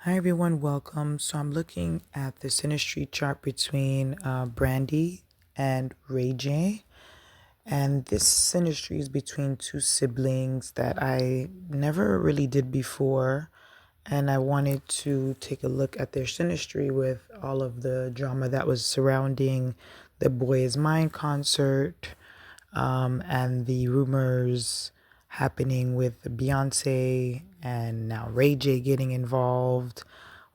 Hi everyone, welcome. So I'm looking at the synastry chart between Brandy and Ray J. And this synastry is between two siblings that I never really did before. And I wanted to take a look at their synastry with all of the drama that was surrounding the Boy Is Mine concert, and the rumors happening with Beyonce and now Ray J getting involved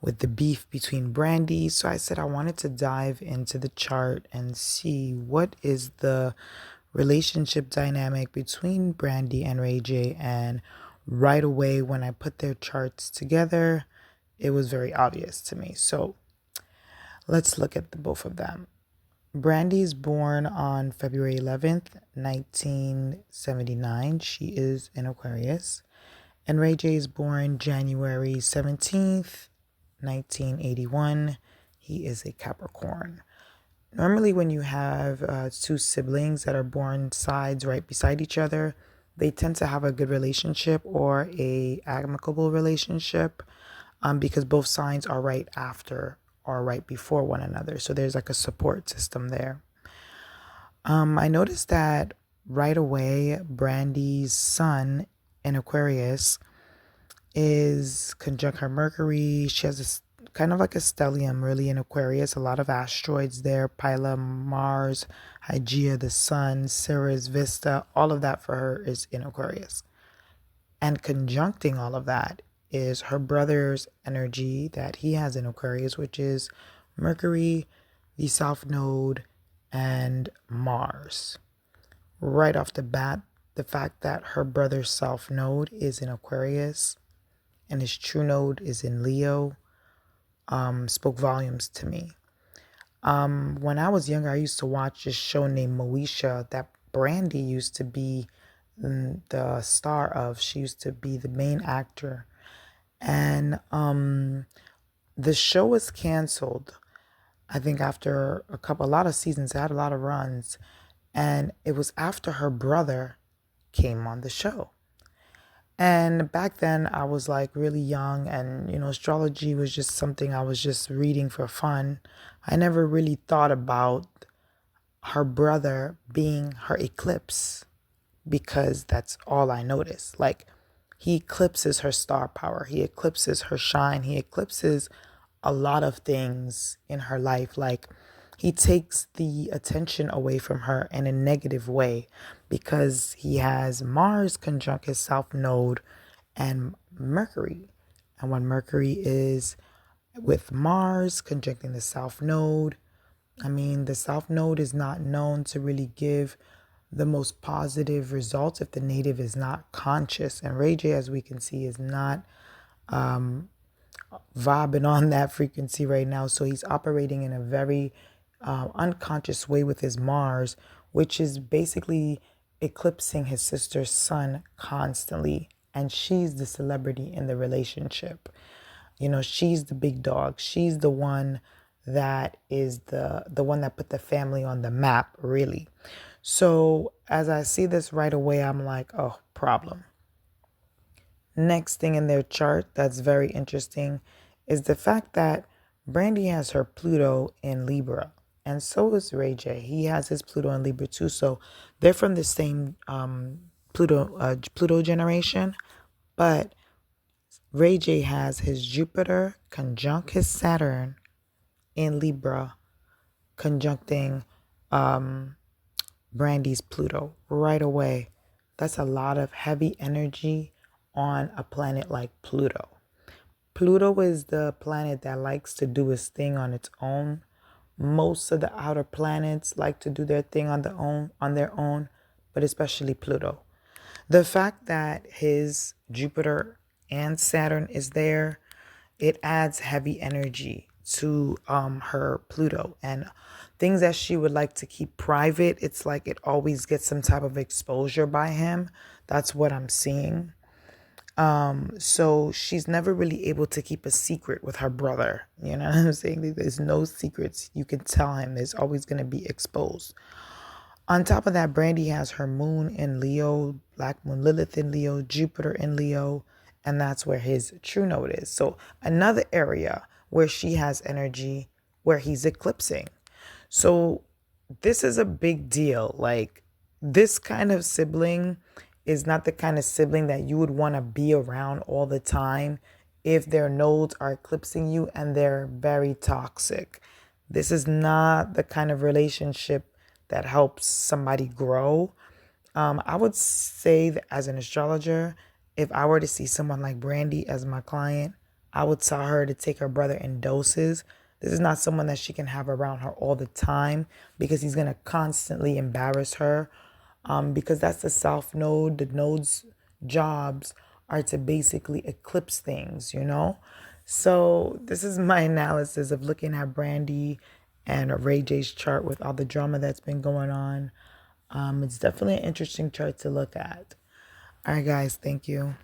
with the beef between Brandy. So I said I wanted to dive into the chart and see what is the relationship dynamic between Brandy and Ray J. And right away, when I put their charts together, it was very obvious to me. So let's look at the both of them. Brandy is born on February 11th, 1979. She is an Aquarius. And Ray J is born January 17th, 1981. He is a Capricorn. Normally, when you have two siblings that are born sides right beside each other, they tend to have a good relationship or a amicable relationship, because both signs are right after or right before one another. So there's like a support system there. I noticed that right away, Brandy's sun in Aquarius is conjunct her Mercury. She has this kind of like a stellium really in Aquarius. A lot of asteroids there. Pila, Mars, Hygeia, the Sun, Ceres, Vesta. All of that for her is in Aquarius. And conjuncting all of that is her brother's energy that he has in Aquarius, which is Mercury, the South Node, and Mars. Right off the bat, the fact that her brother's South Node is in Aquarius and his true node is in Leo spoke volumes to me. When I was younger, I used to watch this show named Moesha that Brandy used to be the star of. She used to be the main actor. And the show was canceled, I think, after a lot of seasons. It had a lot of runs. And it was after her brother came on the show. And back then I was like really young, and astrology was just something I was just reading for fun. I never really thought about her brother being her eclipse, because that's all I noticed. Like, he eclipses her star power, he eclipses her shine, he eclipses a lot of things in her life. Like, he takes the attention away from her in a negative way, because he has Mars conjunct his South Node and Mercury. And when Mercury is with Mars conjuncting the South Node, I mean, the South Node is not known to really give the most positive results if the native is not conscious. And Ray J, as we can see, is not vibing on that frequency right now. So he's operating in a very unconscious way with his Mars, which is basically eclipsing his sister's sun constantly. And she's the celebrity in the relationship. She's the big dog. She's the one that is the one that put the family on the map, really. So as I see this right away, I'm like, oh, problem. Next thing in their chart that's very interesting is the fact that Brandy has her Pluto in Libra, and so is Ray J. He has his Pluto in Libra too. So they're from the same Pluto generation, but Ray J has his Jupiter conjunct his Saturn in Libra, conjuncting Brandy's Pluto right away. That's a lot of heavy energy on a planet like Pluto. Pluto is the planet that likes to do its thing on its own. Most of the outer planets like to do their thing on their own, but especially Pluto. The fact that his Jupiter and Saturn is there, it adds heavy energy to her Pluto, and things that she would like to keep private, it's like it always gets some type of exposure by him. That's what I'm seeing. So she's never really able to keep a secret with her brother. You know what I'm saying? There's no secrets you can tell him. There's always going to be exposed. On top of that, Brandy has her moon in Leo, Black Moon Lilith in Leo, Jupiter in Leo, and that's where his true node is. So another area where she has energy where he's eclipsing. So this is a big deal. Like, this kind of sibling is not the kind of sibling that you would want to be around all the time if their nodes are eclipsing you and they're very toxic. This is not the kind of relationship that helps somebody grow. I would say that as an astrologer, if I were to see someone like Brandy as my client, I would tell her to take her brother in doses. This is not someone that she can have around her all the time because he's going to constantly embarrass her. Because that's the South Node. The node's jobs are to basically eclipse things, you know? So this is my analysis of looking at Brandy and Ray J's chart with all the drama that's been going on. It's definitely an interesting chart to look at. All right, guys, thank you.